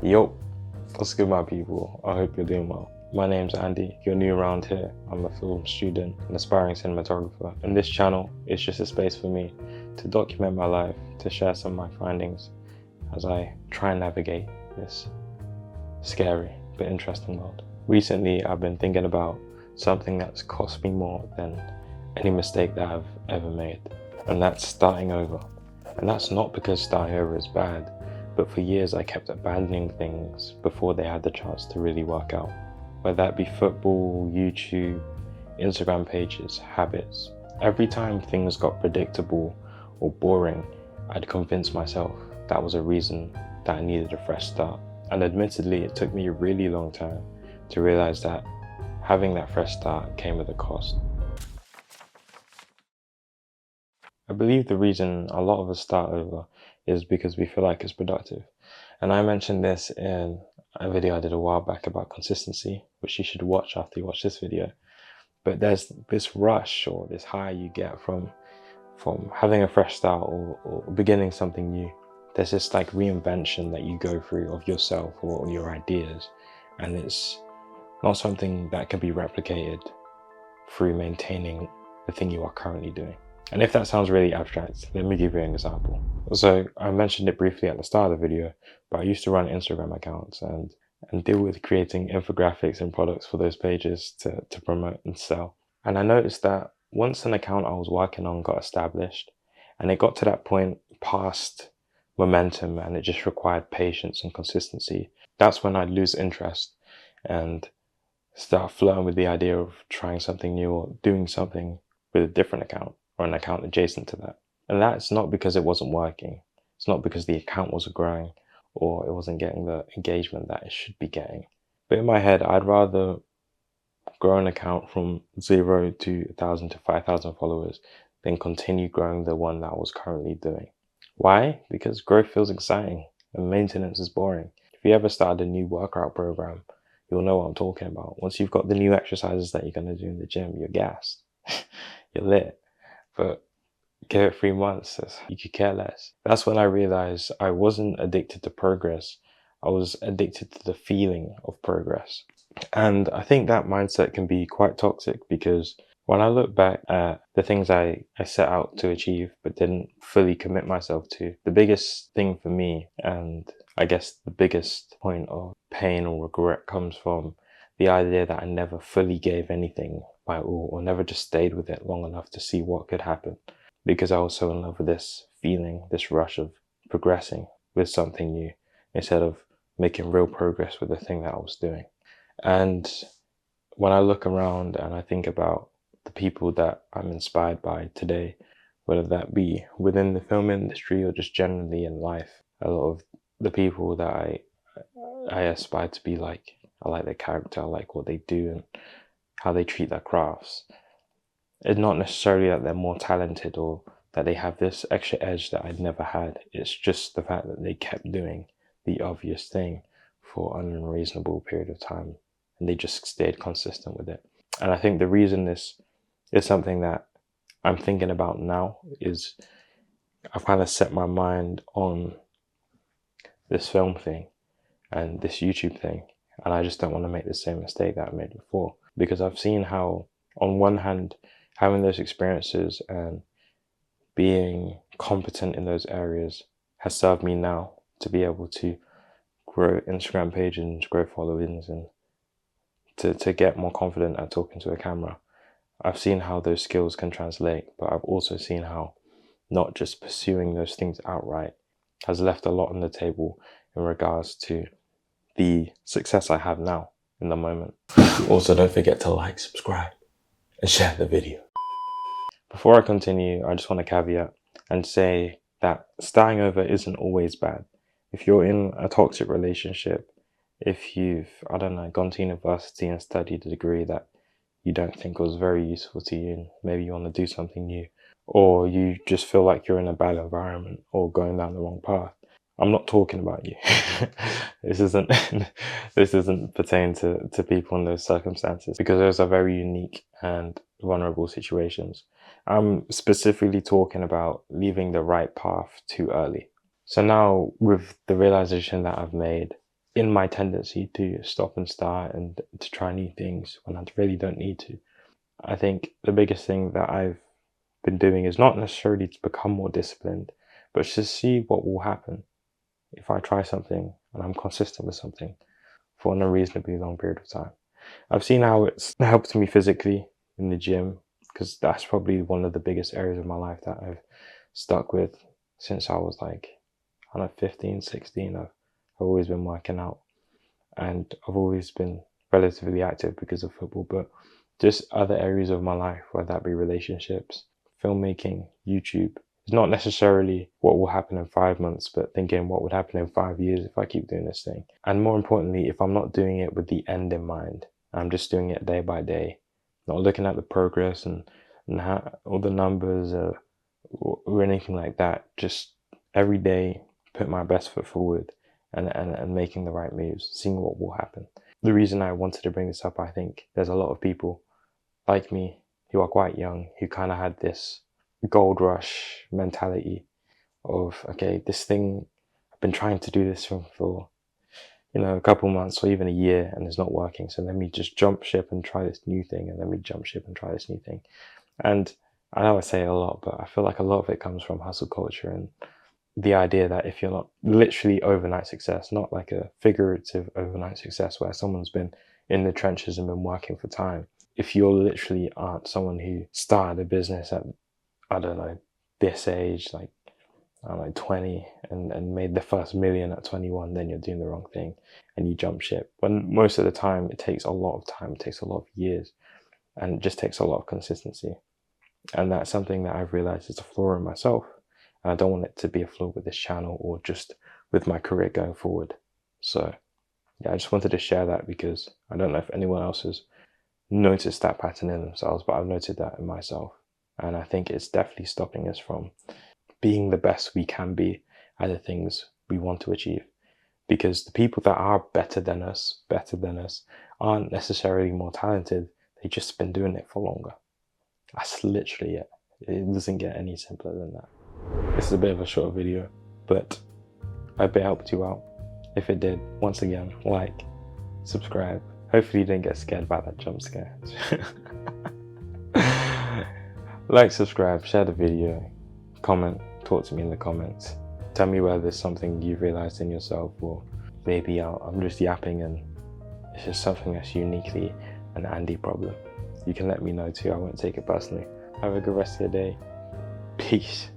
Yo, what's good my people? I hope you're doing well. My name's Andy. If you're new around here, I'm a film student and aspiring cinematographer. And this channel is just a space for me to document my life, to share some of my findings as I try and navigate this scary but interesting world. Recently, I've been thinking about something that's cost me more than any mistake that I've ever made, and that's starting over. And that's not because starting over is bad, but for years I kept abandoning things before they had the chance to really work out. Whether that be football, YouTube, Instagram pages, habits. Every time things got predictable or boring, I'd convince myself that was a reason that I needed a fresh start. And admittedly, it took me a really long time to realize that having that fresh start came with a cost. I believe the reason a lot of us start over is because we feel like it's productive. And I mentioned this in a video I did a while back about consistency, which you should watch after you watch this video. But there's this rush or this high you get from having a fresh start or beginning something new. There's this like reinvention that you go through of yourself or your ideas. And it's not something that can be replicated through maintaining the thing you are currently doing. And if that sounds really abstract, let me give you an example. So I mentioned it briefly at the start of the video, but I used to run Instagram accounts and deal with creating infographics and products for those pages to promote and sell. And I noticed that once an account I was working on got established and it got to that point past momentum and it just required patience and consistency, that's when I'd lose interest and start flirting with the idea of trying something new or doing something with a different account or an account adjacent to that. And that's not because it wasn't working. It's not because the account wasn't growing or it wasn't getting the engagement that it should be getting. But in my head, I'd rather grow an account from 0 to 1,000 to 5,000 followers than continue growing the one that I was currently doing. Why? Because growth feels exciting and maintenance is boring. If you ever started a new workout program, you'll know what I'm talking about. Once you've got the new exercises that you're going to do in the gym, you're gassed. You're lit. But give it 3 months, you could care less. That's when I realized I wasn't addicted to progress. I was addicted to the feeling of progress. And I think that mindset can be quite toxic because when I look back at the things I set out to achieve but didn't fully commit myself to, the biggest thing for me, and I guess the biggest point of pain or regret, comes from the idea that I never fully gave anything my all or never just stayed with it long enough to see what could happen, because I was so in love with this feeling, this rush of progressing with something new instead of making real progress with the thing that I was doing. And when I look around and I think about the people that I'm inspired by today, whether that be within the film industry or just generally in life, a lot of the people that I aspire to be like, I like their character, I like what they do and how they treat their crafts. It's not necessarily that they're more talented or that they have this extra edge that I'd never had. It's just the fact that they kept doing the obvious thing for an unreasonable period of time and they just stayed consistent with it. And I think the reason this is something that I'm thinking about now is I've kind of set my mind on this film thing and this YouTube thing, and I just don't want to make the same mistake that I made before, because I've seen how, on one hand, having those experiences and being competent in those areas has served me now to be able to grow Instagram pages and grow followings and to get more confident at talking to a camera. I've seen how those skills can translate, but I've also seen how not just pursuing those things outright has left a lot on the table in regards to the success I have now in the moment. Also, don't forget to like, subscribe, and share the video. Before I continue, I just want to caveat and say that starting over isn't always bad. If you're in a toxic relationship, if you've, I don't know, gone to university and studied a degree that you don't think was very useful to you and maybe you want to do something new, or you just feel like you're in a bad environment or going down the wrong path, I'm not talking about you. This isn't pertain to people in those circumstances, because those are very unique and vulnerable situations. I'm specifically talking about leaving the right path too early. So now, with the realization that I've made in my tendency to stop and start and to try new things when I really don't need to. I think the biggest thing that I've been doing is not necessarily to become more disciplined, but to see what will happen if I try something and I'm consistent with something for a reasonably long period of time. I've seen how it's helped me physically in the gym, because that's probably one of the biggest areas of my life that I've stuck with since I was like, I don't know, 15, 16. I've always been working out, and I've always been relatively active because of football, but just other areas of my life, whether that be relationships, filmmaking, YouTube. It's not necessarily what will happen in 5 months, but thinking what would happen in 5 years if I keep doing this thing. And more importantly, if I'm not doing it with the end in mind, I'm just doing it day by day, not looking at the progress and how, all the numbers or anything like that. Just every day, put my best foot forward and making the right moves, seeing what will happen. The reason I wanted to bring this up, I think there's a lot of people like me who are quite young who kind of had this gold rush mentality of, okay, this thing, I've been trying to do this for a couple months or even a year and it's not working, so let me just jump ship and try this new thing, and let me jump ship and try this new thing. And I know I say it a lot, but I feel like a lot of it comes from hustle culture and the idea that if you're not literally overnight success, not like a figurative overnight success where someone's been in the trenches and been working for time, if you literally aren't someone who started a business at, I don't know, this age, like, I don't know, 20, and made the first million at 21, then you're doing the wrong thing and you jump ship. When most of the time, it takes a lot of time, it takes a lot of years, and it just takes a lot of consistency. And that's something that I've realized is a flaw in myself. And I don't want it to be a flaw with this channel or just with my career going forward. So yeah, I just wanted to share that because I don't know if anyone else has noticed that pattern in themselves, but I've noted that in myself. And I think it's definitely stopping us from being the best we can be at the things we want to achieve. Because the people that are better than us, aren't necessarily more talented. They've just been doing it for longer. That's literally it. It doesn't get any simpler than that. This is a bit of a short video, but I hope it helped you out. If it did, once again, like, subscribe. Hopefully you didn't get scared by that jump scare. Like, subscribe, share the video, comment, talk to me in the comments. Tell me whether there's something you've realized in yourself, or maybe I'm just yapping and it's just something that's uniquely an Andy problem. You can let me know too, I won't take it personally. Have a good rest of your day. Peace.